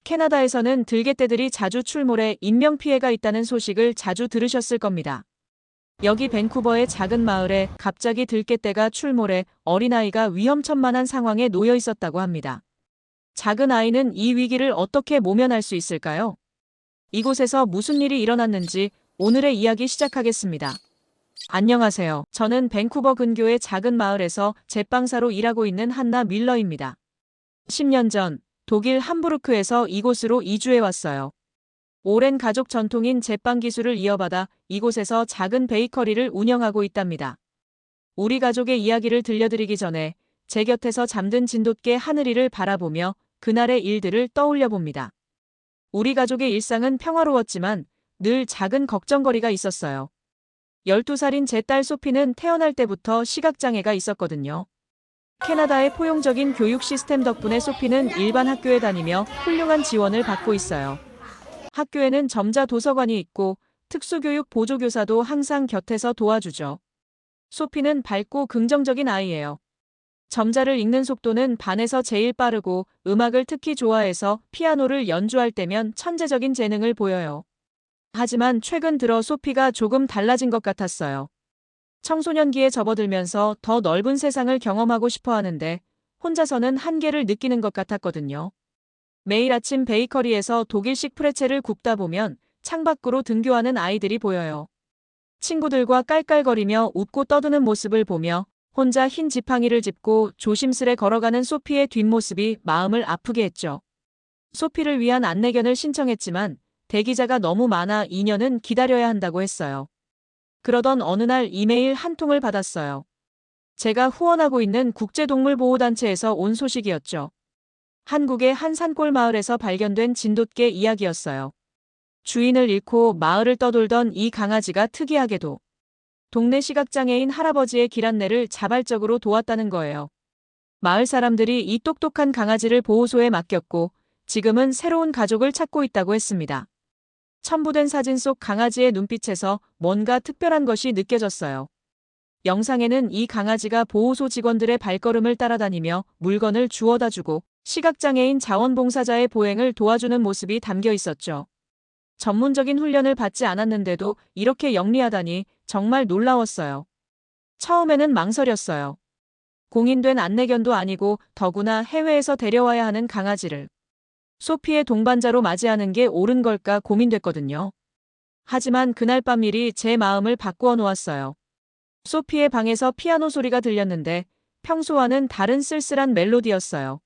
캐나다에서는 들개떼들이 자주 출몰해 인명피해가 있다는 소식을 자주 들으셨을 겁니다. 여기 밴쿠버의 작은 마을에 갑자기 들개떼가 출몰해 어린아이가 위험천만한 상황에 놓여 있었다고 합니다. 작은 아이는 이 위기를 어떻게 모면할 수 있을까요? 이곳에서 무슨 일이 일어났는지 오늘의 이야기 시작하겠습니다. 안녕하세요. 저는 밴쿠버 근교의 작은 마을에서 제빵사로 일하고 있는 한나 밀러입니다. 10년 전 독일 함부르크에서 이곳으로 이주해 왔어요. 오랜 가족 전통인 제빵 기술을 이어받아 이곳에서 작은 베이커리를 운영하고 있답니다. 우리 가족의 이야기를 들려드리기 전에 제 곁에서 잠든 진돗개 하늘이를 바라보며 그날의 일들을 떠올려 봅니다. 우리 가족의 일상은 평화로웠지만 늘 작은 걱정거리가 있었어요. 12살인 제 딸 소피는 태어날 때부터 시각장애가 있었거든요. 캐나다의 포용적인 교육 시스템 덕분에 소피는 일반 학교에 다니며 훌륭한 지원을 받고 있어요. 학교에는 점자 도서관이 있고 특수교육 보조교사도 항상 곁에서 도와주죠. 소피는 밝고 긍정적인 아이예요. 점자를 읽는 속도는 반에서 제일 빠르고 음악을 특히 좋아해서 피아노를 연주할 때면 천재적인 재능을 보여요. 하지만 최근 들어 소피가 조금 달라진 것 같았어요. 청소년기에 접어들면서 더 넓은 세상을 경험하고 싶어 하는데 혼자서는 한계를 느끼는 것 같았거든요. 매일 아침 베이커리에서 독일식 프레첼을 굽다 보면 창밖으로 등교하는 아이들이 보여요. 친구들과 깔깔거리며 웃고 떠드는 모습을 보며 혼자 흰 지팡이를 짚고 조심스레 걸어가는 소피의 뒷모습이 마음을 아프게 했죠. 소피를 위한 안내견을 신청했지만 대기자가 너무 많아 2년은 기다려야 한다고 했어요. 그러던 어느 날 이메일 한 통을 받았어요. 제가 후원하고 있는 국제동물보호단체에서 온 소식이었죠. 한국의 한 산골 마을에서 발견된 진돗개 이야기였어요. 주인을 잃고 마을을 떠돌던 이 강아지가 특이하게도 동네 시각장애인 할아버지의 길 안내를 자발적으로 도왔다는 거예요. 마을 사람들이 이 똑똑한 강아지를 보호소에 맡겼고 지금은 새로운 가족을 찾고 있다고 했습니다. 첨부된 사진 속 강아지의 눈빛에서 뭔가 특별한 것이 느껴졌어요. 영상에는 이 강아지가 보호소 직원들의 발걸음을 따라다니며 물건을 주워다 주고 시각장애인 자원봉사자의 보행을 도와주는 모습이 담겨 있었죠. 전문적인 훈련을 받지 않았는데도 이렇게 영리하다니 정말 놀라웠어요. 처음에는 망설였어요. 공인된 안내견도 아니고 더구나 해외에서 데려와야 하는 강아지를 소피의 동반자로 맞이하는 게 옳은 걸까 고민됐거든요. 하지만 그날 밤 일이 제 마음을 바꾸어 놓았어요. 소피의 방에서 피아노 소리가 들렸는데 평소와는 다른 쓸쓸한 멜로디였어요.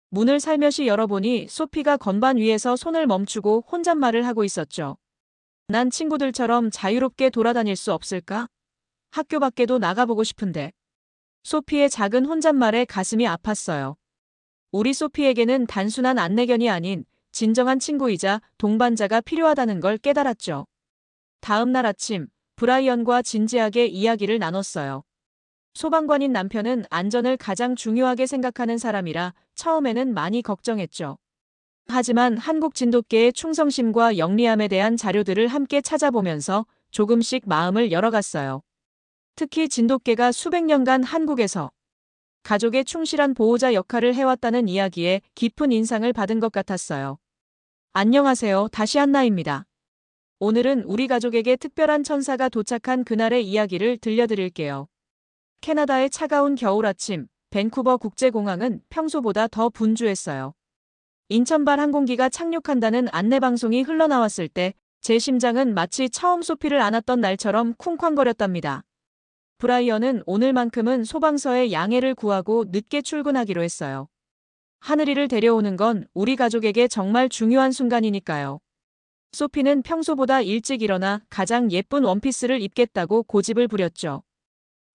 문을 살며시 열어보니 소피가 건반 위에서 손을 멈추고 혼잣말을 하고 있었죠. 난 친구들처럼 자유롭게 돌아다닐 수 없을까? 학교 밖에도 나가보고 싶은데. 소피의 작은 혼잣말에 가슴이 아팠어요. 우리 소피에게는 단순한 안내견이 아닌 진정한 친구이자 동반자가 필요하다는 걸 깨달았죠. 다음 날 아침, 브라이언과 진지하게 이야기를 나눴어요. 소방관인 남편은 안전을 가장 중요하게 생각하는 사람이라 처음에는 많이 걱정했죠. 하지만 한국 진돗개의 충성심과 영리함에 대한 자료들을 함께 찾아보면서 조금씩 마음을 열어갔어요. 특히 진돗개가 수백 년간 한국에서 가족의 충실한 보호자 역할을 해왔다는 이야기에 깊은 인상을 받은 것 같았어요. 안녕하세요. 다시 한나입니다. 오늘은 우리 가족에게 특별한 천사가 도착한 그날의 이야기를 들려드릴게요. 캐나다의 차가운 겨울 아침, 밴쿠버 국제공항은 평소보다 더 분주했어요. 인천발 항공기가 착륙한다는 안내방송이 흘러나왔을 때 제 심장은 마치 처음 소피를 안았던 날처럼 쿵쾅거렸답니다. 브라이언은 오늘만큼은 소방서에 양해를 구하고 늦게 출근하기로 했어요. 하늘이를 데려오는 건 우리 가족에게 정말 중요한 순간이니까요. 소피는 평소보다 일찍 일어나 가장 예쁜 원피스를 입겠다고 고집을 부렸죠.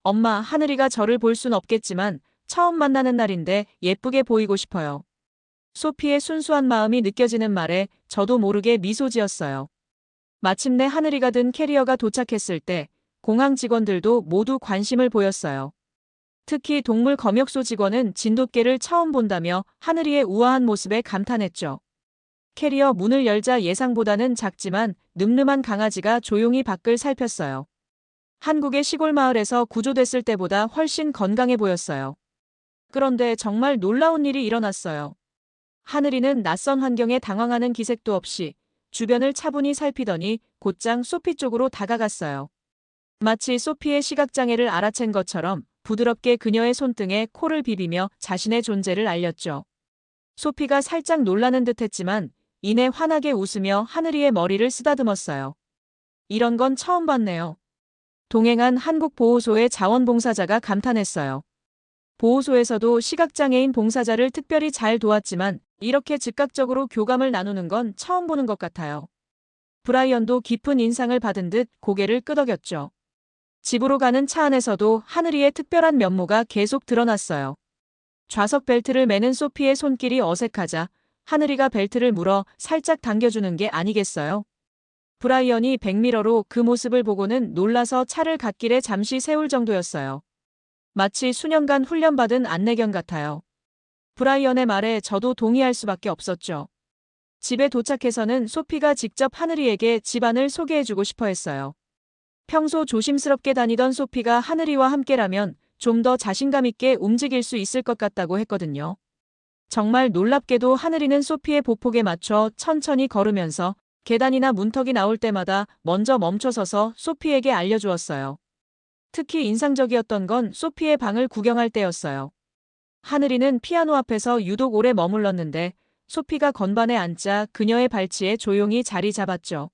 엄마, 하늘이가 저를 볼 순 없겠지만 처음 만나는 날인데 예쁘게 보이고 싶어요. 소피의 순수한 마음이 느껴지는 말에 저도 모르게 미소 지었어요. 마침내 하늘이가 든 캐리어가 도착했을 때 공항 직원들도 모두 관심을 보였어요. 특히 동물 검역소 직원은 진돗개를 처음 본다며 하늘이의 우아한 모습에 감탄했죠. 캐리어 문을 열자 예상보다는 작지만 늠름한 강아지가 조용히 밖을 살폈어요. 한국의 시골 마을에서 구조됐을 때보다 훨씬 건강해 보였어요. 그런데 정말 놀라운 일이 일어났어요. 하늘이는 낯선 환경에 당황하는 기색도 없이 주변을 차분히 살피더니 곧장 소피 쪽으로 다가갔어요. 마치 소피의 시각장애를 알아챈 것처럼 부드럽게 그녀의 손등에 코를 비비며 자신의 존재를 알렸죠. 소피가 살짝 놀라는 듯했지만 이내 환하게 웃으며 하늘이의 머리를 쓰다듬었어요. 이런 건 처음 봤네요. 동행한 한국보호소의 자원봉사자가 감탄했어요. 보호소에서도 시각장애인 봉사자를 특별히 잘 도왔지만 이렇게 즉각적으로 교감을 나누는 건 처음 보는 것 같아요. 브라이언도 깊은 인상을 받은 듯 고개를 끄덕였죠. 집으로 가는 차 안에서도 하늘이의 특별한 면모가 계속 드러났어요. 좌석 벨트를 매는 소피의 손길이 어색하자 하늘이가 벨트를 물어 살짝 당겨주는 게 아니겠어요? 브라이언이 백미러로 그 모습을 보고는 놀라서 차를 갓길에 잠시 세울 정도였어요. 마치 수년간 훈련받은 안내견 같아요. 브라이언의 말에 저도 동의할 수밖에 없었죠. 집에 도착해서는 소피가 직접 하늘이에게 집안을 소개해주고 싶어 했어요. 평소 조심스럽게 다니던 소피가 하늘이와 함께라면 좀 더 자신감 있게 움직일 수 있을 것 같다고 했거든요. 정말 놀랍게도 하늘이는 소피의 보폭에 맞춰 천천히 걸으면서 계단이나 문턱이 나올 때마다 먼저 멈춰서서 소피에게 알려주었어요. 특히 인상적이었던 건 소피의 방을 구경할 때였어요. 하늘이는 피아노 앞에서 유독 오래 머물렀는데 소피가 건반에 앉자 그녀의 발치에 조용히 자리 잡았죠.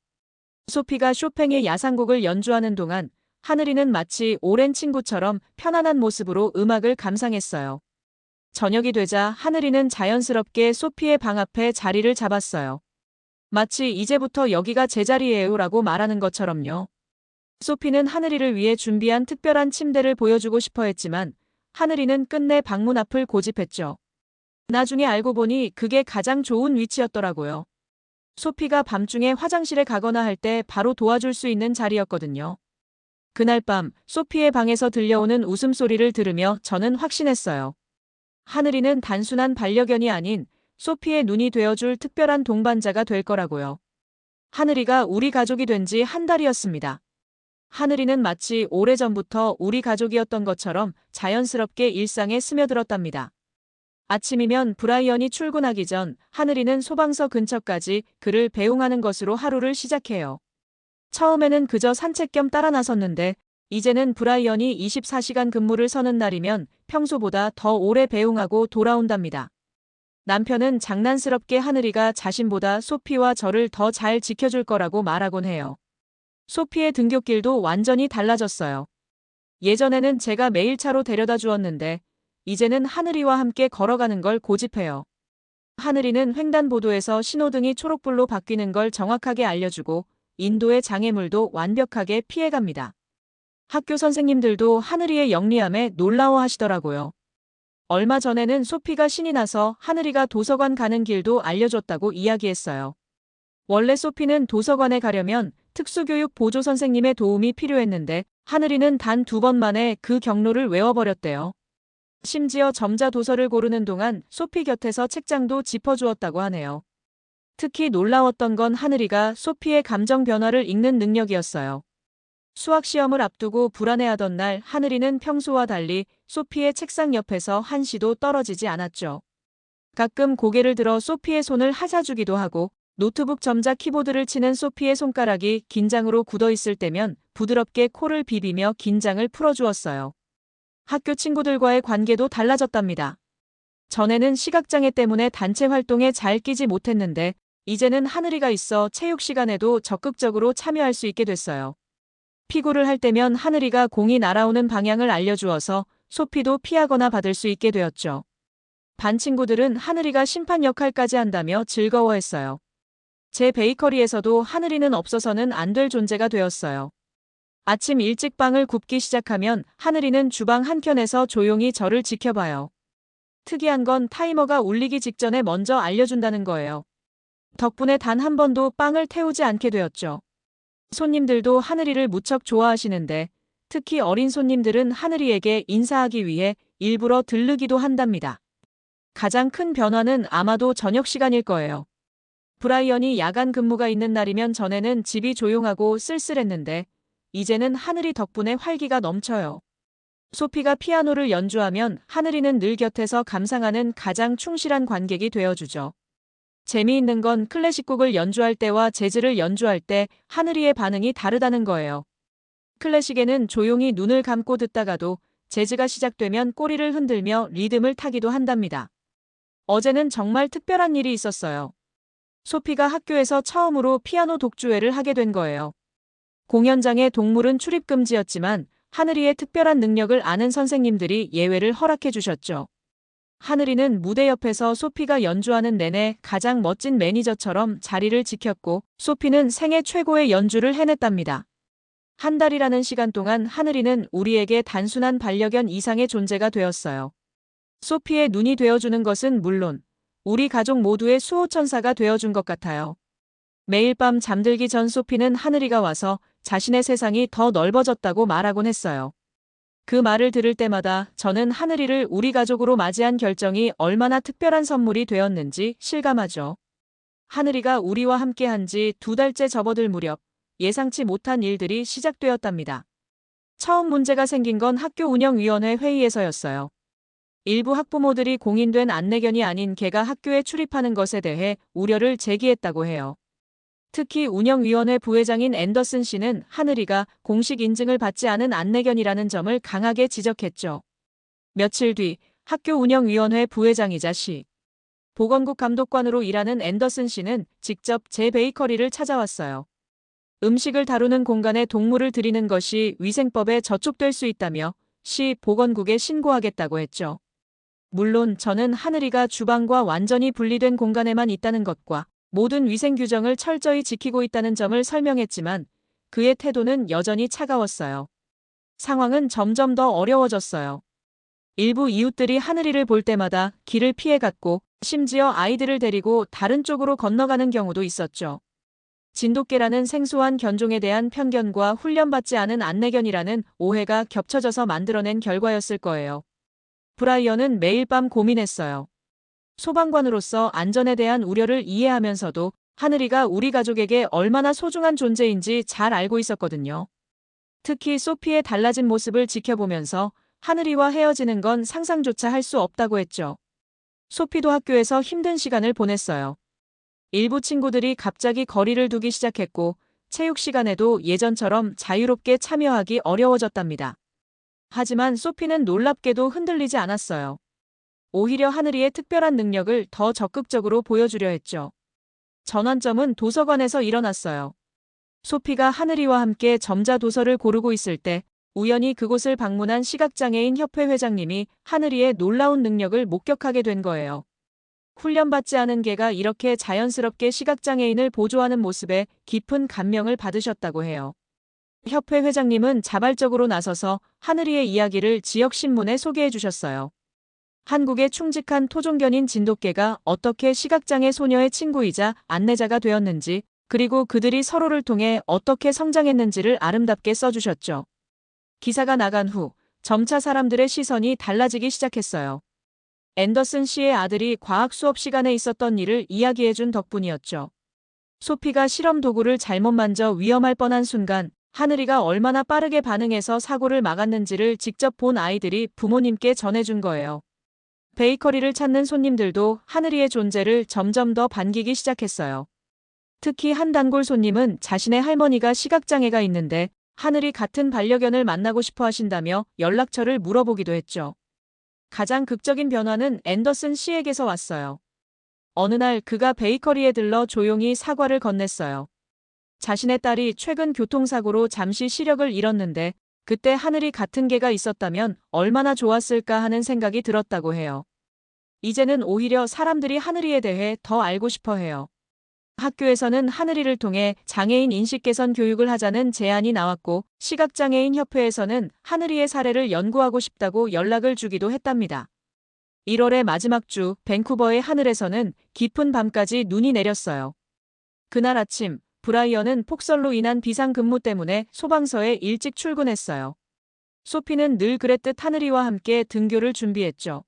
소피가 쇼팽의 야상곡을 연주하는 동안 하늘이는 마치 오랜 친구처럼 편안한 모습으로 음악을 감상했어요. 저녁이 되자 하늘이는 자연스럽게 소피의 방 앞에 자리를 잡았어요. 마치 이제부터 여기가 제 자리예요라고 말하는 것처럼요. 소피는 하늘이를 위해 준비한 특별한 침대를 보여주고 싶어 했지만 하늘이는 끝내 방문 앞을 고집했죠. 나중에 알고 보니 그게 가장 좋은 위치였더라고요. 소피가 밤중에 화장실에 가거나 할 때 바로 도와줄 수 있는 자리였거든요. 그날 밤 소피의 방에서 들려오는 웃음소리를 들으며 저는 확신했어요. 하늘이는 단순한 반려견이 아닌 소피의 눈이 되어줄 특별한 동반자가 될 거라고요. 하늘이가 우리 가족이 된 지 한 달이었습니다. 하늘이는 마치 오래전부터 우리 가족이었던 것처럼 자연스럽게 일상에 스며들었답니다. 아침이면 브라이언이 출근하기 전 하늘이는 소방서 근처까지 그를 배웅하는 것으로 하루를 시작해요. 처음에는 그저 산책 겸 따라 나섰는데 이제는 브라이언이 24시간 근무를 서는 날이면 평소보다 더 오래 배웅하고 돌아온답니다. 남편은 장난스럽게 하늘이가 자신보다 소피와 저를 더 잘 지켜줄 거라고 말하곤 해요. 소피의 등굣길도 완전히 달라졌어요. 예전에는 제가 매일 차로 데려다 주었는데 이제는 하늘이와 함께 걸어가는 걸 고집해요. 하늘이는 횡단보도에서 신호등이 초록불로 바뀌는 걸 정확하게 알려주고 인도의 장애물도 완벽하게 피해갑니다. 학교 선생님들도 하늘이의 영리함에 놀라워하시더라고요. 얼마 전에는 소피가 신이 나서 하늘이가 도서관 가는 길도 알려줬다고 이야기했어요. 원래 소피는 도서관에 가려면 특수교육 보조 선생님의 도움이 필요했는데 하늘이는 단 2번 만에 그 경로를 외워버렸대요. 심지어 점자 도서를 고르는 동안 소피 곁에서 책장도 짚어주었다고 하네요. 특히 놀라웠던 건 하늘이가 소피의 감정 변화를 읽는 능력이었어요. 수학 시험을 앞두고 불안해하던 날 하늘이는 평소와 달리 소피의 책상 옆에서 한시도 떨어지지 않았죠. 가끔 고개를 들어 소피의 손을 하사주기도 하고 노트북 점자 키보드를 치는 소피의 손가락이 긴장으로 굳어 있을 때면 부드럽게 코를 비비며 긴장을 풀어주었어요. 학교 친구들과의 관계도 달라졌답니다. 전에는 시각장애 때문에 단체 활동에 잘 끼지 못했는데 이제는 하늘이가 있어 체육 시간에도 적극적으로 참여할 수 있게 됐어요. 피구를 할 때면 하늘이가 공이 날아오는 방향을 알려주어서 소피도 피하거나 받을 수 있게 되었죠. 반 친구들은 하늘이가 심판 역할까지 한다며 즐거워했어요. 제 베이커리에서도 하늘이는 없어서는 안 될 존재가 되었어요. 아침 일찍 빵을 굽기 시작하면 하늘이는 주방 한켠에서 조용히 저를 지켜봐요. 특이한 건 타이머가 울리기 직전에 먼저 알려준다는 거예요. 덕분에 단 한 번도 빵을 태우지 않게 되었죠. 손님들도 하늘이를 무척 좋아하시는데 특히 어린 손님들은 하늘이에게 인사하기 위해 일부러 들르기도 한답니다. 가장 큰 변화는 아마도 저녁 시간일 거예요. 브라이언이 야간 근무가 있는 날이면 전에는 집이 조용하고 쓸쓸했는데 이제는 하늘이 덕분에 활기가 넘쳐요. 소피가 피아노를 연주하면 하늘이는 늘 곁에서 감상하는 가장 충실한 관객이 되어주죠. 재미있는 건 클래식곡을 연주할 때와 재즈를 연주할 때 하늘이의 반응이 다르다는 거예요. 클래식에는 조용히 눈을 감고 듣다가도 재즈가 시작되면 꼬리를 흔들며 리듬을 타기도 한답니다. 어제는 정말 특별한 일이 있었어요. 소피가 학교에서 처음으로 피아노 독주회를 하게 된 거예요. 공연장에 동물은 출입 금지였지만 하늘이의 특별한 능력을 아는 선생님들이 예외를 허락해 주셨죠. 하늘이는 무대 옆에서 소피가 연주하는 내내 가장 멋진 매니저처럼 자리를 지켰고 소피는 생애 최고의 연주를 해냈답니다. 한 달이라는 시간 동안 하늘이는 우리에게 단순한 반려견 이상의 존재가 되었어요. 소피의 눈이 되어주는 것은 물론 우리 가족 모두의 수호천사가 되어준 것 같아요. 매일 밤 잠들기 전 소피는 하늘이가 와서 자신의 세상이 더 넓어졌다고 말하곤 했어요. 그 말을 들을 때마다 저는 하늘이를 우리 가족으로 맞이한 결정이 얼마나 특별한 선물이 되었는지 실감하죠. 하늘이가 우리와 함께한 지 2달째 접어들 무렵 예상치 못한 일들이 시작되었답니다. 처음 문제가 생긴 건 학교 운영위원회 회의에서였어요. 일부 학부모들이 공인된 안내견이 아닌 개가 학교에 출입하는 것에 대해 우려를 제기했다고 해요. 특히 운영위원회 부회장인 앤더슨 씨는 하늘이가 공식 인증을 받지 않은 안내견이라는 점을 강하게 지적했죠. 며칠 뒤 학교 운영위원회 부회장이자 시 보건국 감독관으로 일하는 앤더슨 씨는 직접 제 베이커리를 찾아왔어요. 음식을 다루는 공간에 동물을 들이는 것이 위생법에 저촉될 수 있다며 시 보건국에 신고하겠다고 했죠. 물론 저는 하늘이가 주방과 완전히 분리된 공간에만 있다는 것과 모든 위생 규정을 철저히 지키고 있다는 점을 설명했지만 그의 태도는 여전히 차가웠어요. 상황은 점점 더 어려워졌어요. 일부 이웃들이 하늘이를 볼 때마다 길을 피해갔고 심지어 아이들을 데리고 다른 쪽으로 건너가는 경우도 있었죠. 진돗개라는 생소한 견종에 대한 편견과 훈련받지 않은 안내견이라는 오해가 겹쳐져서 만들어낸 결과였을 거예요. 브라이언은 매일 밤 고민했어요. 소방관으로서 안전에 대한 우려를 이해하면서도 하늘이가 우리 가족에게 얼마나 소중한 존재인지 잘 알고 있었거든요. 특히 소피의 달라진 모습을 지켜보면서 하늘이와 헤어지는 건 상상조차 할 수 없다고 했죠. 소피도 학교에서 힘든 시간을 보냈어요. 일부 친구들이 갑자기 거리를 두기 시작했고 체육 시간에도 예전처럼 자유롭게 참여하기 어려워졌답니다. 하지만 소피는 놀랍게도 흔들리지 않았어요. 오히려 하늘이의 특별한 능력을 더 적극적으로 보여주려 했죠. 전환점은 도서관에서 일어났어요. 소피가 하늘이와 함께 점자도서를 고르고 있을 때 우연히 그곳을 방문한 시각장애인 협회 회장님이 하늘이의 놀라운 능력을 목격하게 된 거예요. 훈련받지 않은 개가 이렇게 자연스럽게 시각장애인을 보조하는 모습에 깊은 감명을 받으셨다고 해요. 협회 회장님은 자발적으로 나서서 하늘이의 이야기를 지역신문에 소개해 주셨어요. 한국의 충직한 토종견인 진돗개가 어떻게 시각장애 소녀의 친구이자 안내자가 되었는지, 그리고 그들이 서로를 통해 어떻게 성장했는지를 아름답게 써주셨죠. 기사가 나간 후 점차 사람들의 시선이 달라지기 시작했어요. 앤더슨 씨의 아들이 과학 수업 시간에 있었던 일을 이야기해준 덕분이었죠. 소피가 실험 도구를 잘못 만져 위험할 뻔한 순간 하늘이가 얼마나 빠르게 반응해서 사고를 막았는지를 직접 본 아이들이 부모님께 전해준 거예요. 베이커리를 찾는 손님들도 하늘이의 존재를 점점 더 반기기 시작했어요. 특히 한 단골 손님은 자신의 할머니가 시각장애가 있는데 하늘이 같은 반려견을 만나고 싶어 하신다며 연락처를 물어보기도 했죠. 가장 극적인 변화는 앤더슨 씨에게서 왔어요. 어느 날 그가 베이커리에 들러 조용히 사과를 건넸어요. 자신의 딸이 최근 교통사고로 잠시 시력을 잃었는데 그때 하늘이 같은 개가 있었다면 얼마나 좋았을까 하는 생각이 들었다고 해요. 이제는 오히려 사람들이 하늘이에 대해 더 알고 싶어 해요. 학교에서는 하늘이를 통해 장애인 인식 개선 교육을 하자는 제안이 나왔고 시각장애인 협회에서는 하늘이의 사례를 연구하고 싶다고 연락을 주기도 했답니다. 1월의 마지막 주 밴쿠버의 하늘에서는 깊은 밤까지 눈이 내렸어요. 그날 아침 브라이언은 폭설로 인한 비상근무 때문에 소방서에 일찍 출근했어요. 소피는 늘 그랬듯 하늘이와 함께 등교를 준비했죠.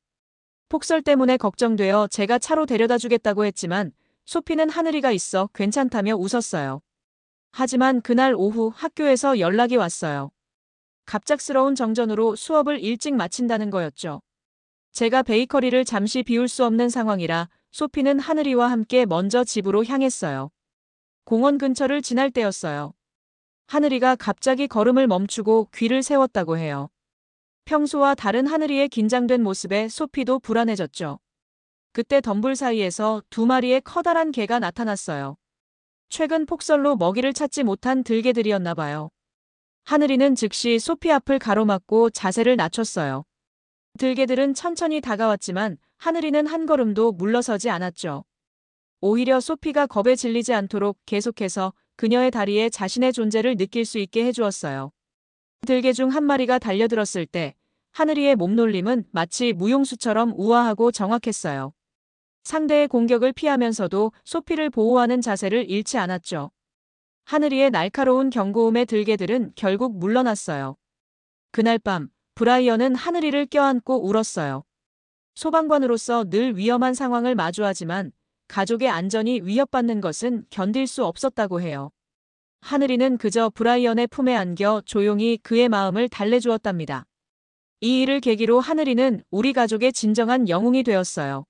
폭설 때문에 걱정되어 제가 차로 데려다 주겠다고 했지만 소피는 하늘이가 있어 괜찮다며 웃었어요. 하지만 그날 오후 학교에서 연락이 왔어요. 갑작스러운 정전으로 수업을 일찍 마친다는 거였죠. 제가 베이커리를 잠시 비울 수 없는 상황이라 소피는 하늘이와 함께 먼저 집으로 향했어요. 공원 근처를 지날 때였어요. 하늘이가 갑자기 걸음을 멈추고 귀를 세웠다고 해요. 평소와 다른 하늘이의 긴장된 모습에 소피도 불안해졌죠. 그때 덤불 사이에서 두 마리의 커다란 개가 나타났어요. 최근 폭설로 먹이를 찾지 못한 들개들이었나 봐요. 하늘이는 즉시 소피 앞을 가로막고 자세를 낮췄어요. 들개들은 천천히 다가왔지만 하늘이는 한 걸음도 물러서지 않았죠. 오히려 소피가 겁에 질리지 않도록 계속해서 그녀의 다리에 자신의 존재를 느낄 수 있게 해주었어요. 들개 중 한 마리가 달려들었을 때 하늘이의 몸놀림은 마치 무용수처럼 우아하고 정확했어요. 상대의 공격을 피하면서도 소피를 보호하는 자세를 잃지 않았죠. 하늘이의 날카로운 경고음에 들개들은 결국 물러났어요. 그날 밤 브라이언은 하늘이를 껴안고 울었어요. 소방관으로서 늘 위험한 상황을 마주하지만 가족의 안전이 위협받는 것은 견딜 수 없었다고 해요. 하늘이는 그저 브라이언의 품에 안겨 조용히 그의 마음을 달래주었답니다. 이 일을 계기로 하늘이는 우리 가족의 진정한 영웅이 되었어요.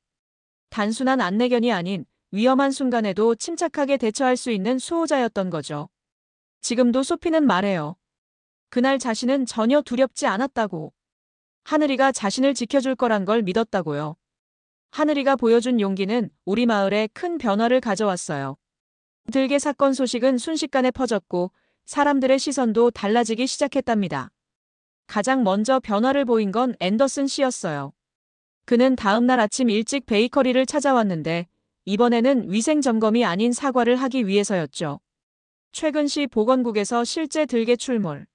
단순한 안내견이 아닌 위험한 순간에도 침착하게 대처할 수 있는 수호자였던 거죠. 지금도 소피는 말해요. 그날 자신은 전혀 두렵지 않았다고. 하늘이가 자신을 지켜줄 거란 걸 믿었다고요. 하늘이가 보여준 용기는 우리 마을에 큰 변화를 가져왔어요. 들개 사건 소식은 순식간에 퍼졌고 사람들의 시선도 달라지기 시작했답니다. 가장 먼저 변화를 보인 건 앤더슨 씨였어요. 그는 다음 날 아침 일찍 베이커리를 찾아왔는데 이번에는 위생 점검이 아닌 사과를 하기 위해서였죠. 최근 시 보건국에서 실제 들개 출몰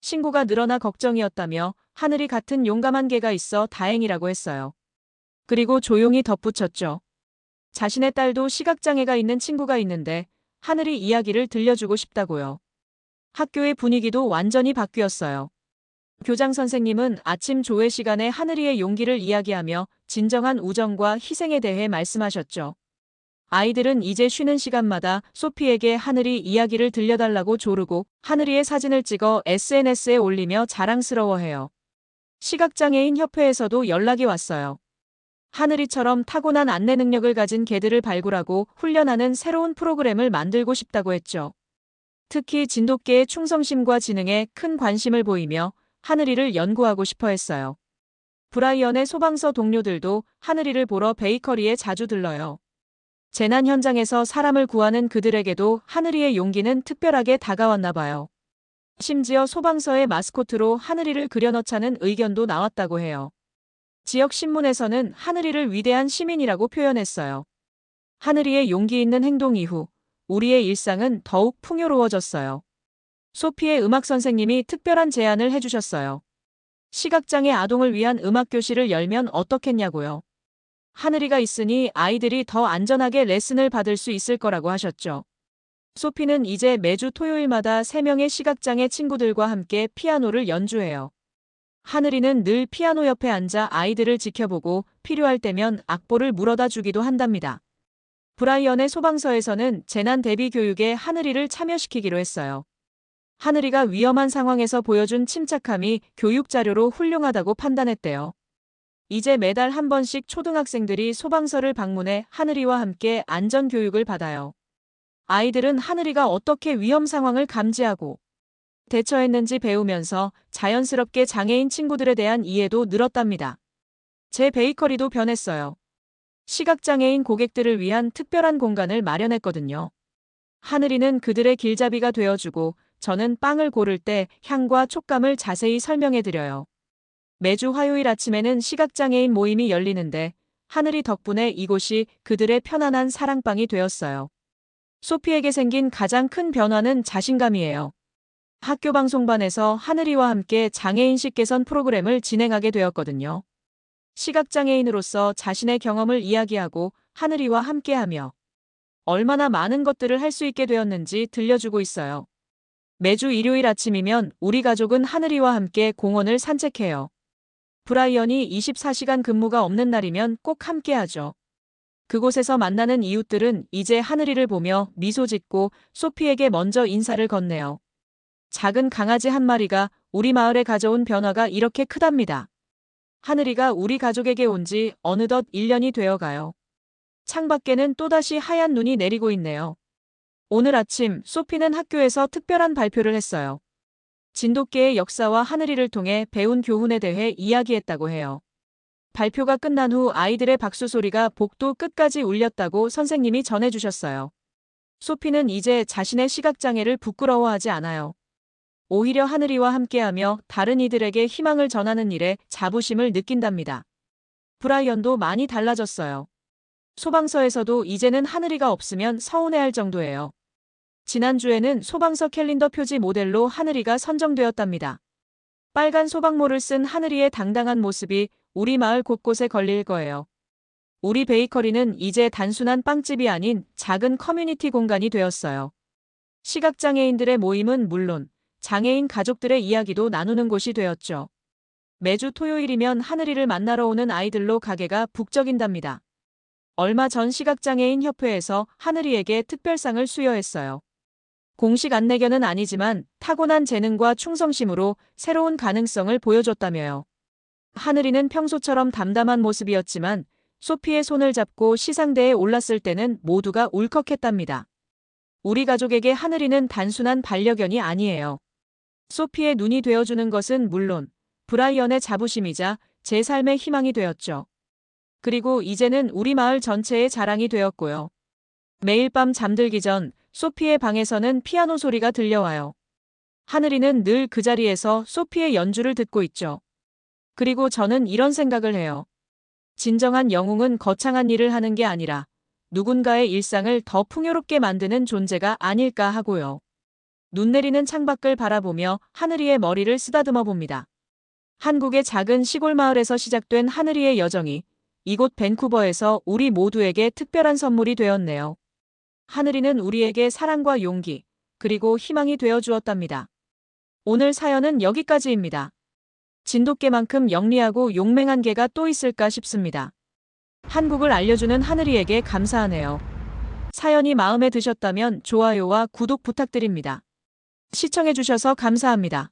신고가 늘어나 걱정이었다며 하늘이 같은 용감한 개가 있어 다행이라고 했어요. 그리고 조용히 덧붙였죠. 자신의 딸도 시각장애가 있는 친구가 있는데 하늘이 이야기를 들려주고 싶다고요. 학교의 분위기도 완전히 바뀌었어요. 교장 선생님은 아침 조회 시간에 하늘이의 용기를 이야기하며 진정한 우정과 희생에 대해 말씀하셨죠. 아이들은 이제 쉬는 시간마다 소피에게 하늘이 이야기를 들려달라고 조르고 하늘이의 사진을 찍어 SNS에 올리며 자랑스러워해요. 시각장애인 협회에서도 연락이 왔어요. 하늘이처럼 타고난 안내 능력을 가진 개들을 발굴하고 훈련하는 새로운 프로그램을 만들고 싶다고 했죠. 특히 진돗개의 충성심과 지능에 큰 관심을 보이며 하늘이를 연구하고 싶어 했어요. 브라이언의 소방서 동료들도 하늘이를 보러 베이커리에 자주 들러요. 재난 현장에서 사람을 구하는 그들에게도 하늘이의 용기는 특별하게 다가왔나 봐요. 심지어 소방서의 마스코트로 하늘이를 그려넣자는 의견도 나왔다고 해요. 지역 신문에서는 하늘이를 위대한 시민이라고 표현했어요. 하늘이의 용기 있는 행동 이후 우리의 일상은 더욱 풍요로워졌어요. 소피의 음악 선생님이 특별한 제안을 해주셨어요. 시각장애 아동을 위한 음악교실을 열면 어떻겠냐고요. 하늘이가 있으니 아이들이 더 안전하게 레슨을 받을 수 있을 거라고 하셨죠. 소피는 이제 매주 토요일마다 3명의 시각장애 친구들과 함께 피아노를 연주해요. 하늘이는 늘 피아노 옆에 앉아 아이들을 지켜보고 필요할 때면 악보를 물어다 주기도 한답니다. 브라이언의 소방서에서는 재난 대비 교육에 하늘이를 참여시키기로 했어요. 하늘이가 위험한 상황에서 보여준 침착함이 교육 자료로 훌륭하다고 판단했대요. 이제 매달 한 번씩 초등학생들이 소방서를 방문해 하늘이와 함께 안전 교육을 받아요. 아이들은 하늘이가 어떻게 위험 상황을 감지하고 대처했는지 배우면서 자연스럽게 장애인 친구들에 대한 이해도 늘었답니다. 제 베이커리도 변했어요. 시각장애인 고객들을 위한 특별한 공간을 마련했거든요. 하늘이는 그들의 길잡이가 되어주고 저는 빵을 고를 때 향과 촉감을 자세히 설명해드려요. 매주 화요일 아침에는 시각장애인 모임이 열리는데 하늘이 덕분에 이곳이 그들의 편안한 사랑방이 되었어요. 소피에게 생긴 가장 큰 변화는 자신감이에요. 학교 방송반에서 하늘이와 함께 장애인식 개선 프로그램을 진행하게 되었거든요. 시각장애인으로서 자신의 경험을 이야기하고 하늘이와 함께하며 얼마나 많은 것들을 할 수 있게 되었는지 들려주고 있어요. 매주 일요일 아침이면 우리 가족은 하늘이와 함께 공원을 산책해요. 브라이언이 24시간 근무가 없는 날이면 꼭 함께하죠. 그곳에서 만나는 이웃들은 이제 하늘이를 보며 미소 짓고 소피에게 먼저 인사를 건네요. 작은 강아지 한 마리가 우리 마을에 가져온 변화가 이렇게 크답니다. 하늘이가 우리 가족에게 온 지 어느덧 1년이 되어가요. 창밖에는 또다시 하얀 눈이 내리고 있네요. 오늘 아침 소피는 학교에서 특별한 발표를 했어요. 진돗개의 역사와 하늘이를 통해 배운 교훈에 대해 이야기했다고 해요. 발표가 끝난 후 아이들의 박수 소리가 복도 끝까지 울렸다고 선생님이 전해주셨어요. 소피는 이제 자신의 시각장애를 부끄러워하지 않아요. 오히려 하늘이와 함께하며 다른 이들에게 희망을 전하는 일에 자부심을 느낀답니다. 브라이언도 많이 달라졌어요. 소방서에서도 이제는 하늘이가 없으면 서운해할 정도예요. 지난주에는 소방서 캘린더 표지 모델로 하늘이가 선정되었답니다. 빨간 소방모를 쓴 하늘이의 당당한 모습이 우리 마을 곳곳에 걸릴 거예요. 우리 베이커리는 이제 단순한 빵집이 아닌 작은 커뮤니티 공간이 되었어요. 시각장애인들의 모임은 물론 장애인 가족들의 이야기도 나누는 곳이 되었죠. 매주 토요일이면 하늘이를 만나러 오는 아이들로 가게가 북적인답니다. 얼마 전 시각장애인 협회에서 하늘이에게 특별상을 수여했어요. 공식 안내견은 아니지만 타고난 재능과 충성심으로 새로운 가능성을 보여줬다며요. 하늘이는 평소처럼 담담한 모습이었지만 소피의 손을 잡고 시상대에 올랐을 때는 모두가 울컥했답니다. 우리 가족에게 하늘이는 단순한 반려견이 아니에요. 소피의 눈이 되어주는 것은 물론 브라이언의 자부심이자 제 삶의 희망이 되었죠. 그리고 이제는 우리 마을 전체의 자랑이 되었고요. 매일 밤 잠들기 전 소피의 방에서는 피아노 소리가 들려와요. 하늘이는 늘 그 자리에서 소피의 연주를 듣고 있죠. 그리고 저는 이런 생각을 해요. 진정한 영웅은 거창한 일을 하는 게 아니라 누군가의 일상을 더 풍요롭게 만드는 존재가 아닐까 하고요. 눈 내리는 창밖을 바라보며 하늘이의 머리를 쓰다듬어 봅니다. 한국의 작은 시골 마을에서 시작된 하늘이의 여정이 이곳 밴쿠버에서 우리 모두에게 특별한 선물이 되었네요. 하늘이는 우리에게 사랑과 용기, 그리고 희망이 되어 주었답니다. 오늘 사연은 여기까지입니다. 진돗개만큼 영리하고 용맹한 개가 또 있을까 싶습니다. 한국을 알려주는 하늘이에게 감사하네요. 사연이 마음에 드셨다면 좋아요와 구독 부탁드립니다. 시청해주셔서 감사합니다.